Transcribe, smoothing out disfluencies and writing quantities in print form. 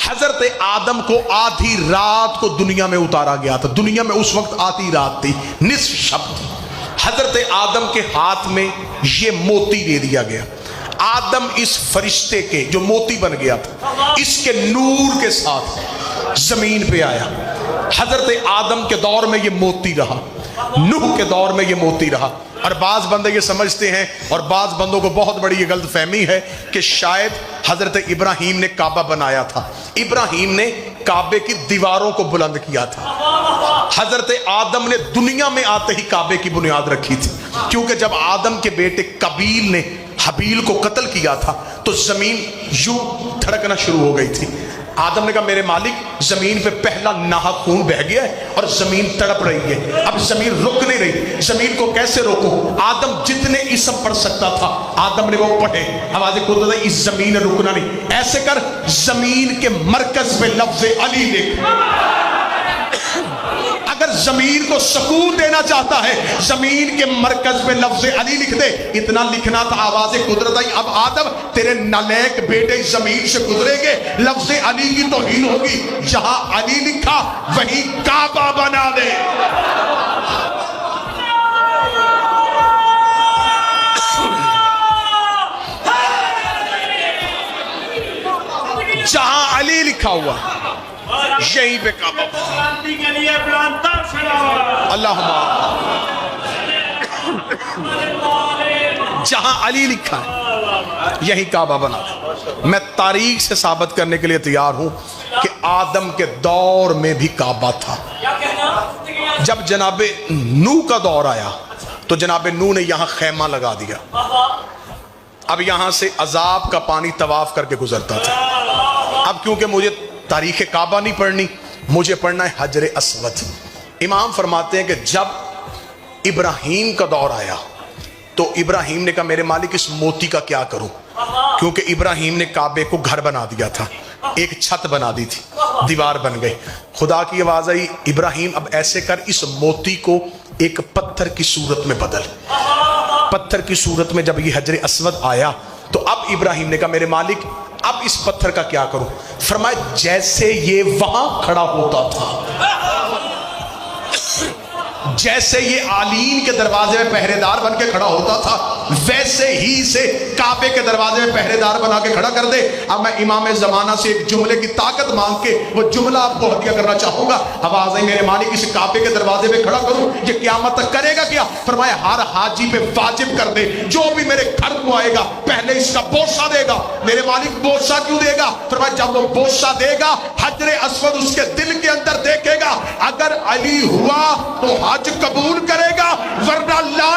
حضرت آدم کو آدھی رات کو دنیا میں اتارا گیا تھا. دنیا میں اس وقت آدھی رات تھی, نصف شب تھی. حضرت آدم کے ہاتھ میں یہ موتی دے دیا گیا. آدم اس فرشتے کے جو موتی بن گیا تھا, اس کے نور کے ساتھ زمین پہ آیا. حضرت آدم کے دور میں یہ موتی رہا, نوح کے دور میں یہ موتی رہا. اور بعض بندے یہ سمجھتے ہیں, اور بعض بندوں کو بہت بڑی یہ غلط فہمی ہے کہ شاید حضرت ابراہیم نے کعبہ بنایا تھا. ابراہیم نے کعبے کی دیواروں کو بلند کیا تھا. حضرت آدم نے دنیا میں آتے ہی کعبے کی بنیاد رکھی تھی, کیونکہ جب آدم کے بیٹے قابیل نے حابیل کو قتل کیا تھا تو زمین یوں دھڑکنا شروع ہو گئی تھی. آدم نے کہا میرے مالک زمین پہ پہلا ناحق خون بہ گیا ہے اور زمین تڑپ رہی ہے, اب زمین رک نہیں رہی, زمین کو کیسے روکوں؟ آدم جتنے اسم پڑھ سکتا تھا آدم نے وہ پڑھے. آواز کھولتا تھا اس زمین نے رکنا نہیں. ایسے کر زمین کے مرکز پہ لفظ علی لکھ. اگر زمین کو سکون دینا چاہتا ہے زمین کے مرکز پہ لفظ علی لکھ دے. اتنا لکھنا تھا. آواز قدرت آئی, اب آدم تیرے نالیک بیٹے زمین سے گزریں گے, لفظ علی کی توہین ہوگی. جہاں علی لکھا وہیں کعبہ بنا دے. جہاں علی لکھا ہوا یہیں پہ کعبہ. اللہم جہاں علی لکھا ہے یہی کعبہ بنا دے. میں تاریخ سے ثابت کرنے کے لیے تیار ہوں کہ آدم کے دور میں بھی کعبہ تھا. جب جناب نوح کا دور آیا تو جناب نوح نے یہاں خیمہ لگا دیا. اب یہاں سے عذاب کا پانی طواف کر کے گزرتا تھا. اب کیونکہ مجھے تاریخ کعبہ نہیں پڑھنی, مجھے پڑھنا ہے حجر اسود. امام فرماتے ہیں کہ جب ابراہیم کا دور آیا تو ابراہیم نے کہا میرے مالک اس موتی کا کیا کروں, کیونکہ ابراہیم نے کعبے کو گھر بنا دیا تھا, ایک چھت بنا دی تھی, دیوار بن گئی. خدا کی آواز آئی ابراہیم اب ایسے کر اس موتی کو ایک پتھر کی صورت میں بدل. پتھر کی صورت میں جب یہ حجر اسود آیا تو اب ابراہیم نے کہا میرے مالک اب اس پتھر کا کیا کروں؟ فرمایا جیسے یہ وہاں کھڑا ہوتا تھا, جیسے یہ آلین کے دروازے میں پہرے دار بن کے کھڑا ہوتا تھا ویسے ہی سے کعبے کے دروازے میں پہرے دار بنا کے کھڑا کر دے. اب میں امام زمانہ سے ایک جملے کی طاقت مانگ کے وہ جملہ آپ کو ہدیہ کرنا چاہوں گا. آواز آئی میرے مالک اس کعبے کے دروازے پہ کھڑا کروں, یہ قیامت تک کرے گا کیا؟ فرمایا ہر حاجی پہ واجب کر دے جو بھی میرے گھر کو آئے گا پہلے اس کا بوسہ دے گا. میرے مالک بوسہ کیوں دے گا؟ فرمایا جب وہ بوسہ دے گا حجر اسود اس کے دل کے اندر دیکھے گا, اگر علی ہوا تو حج قبول کرے گا ورنہ لا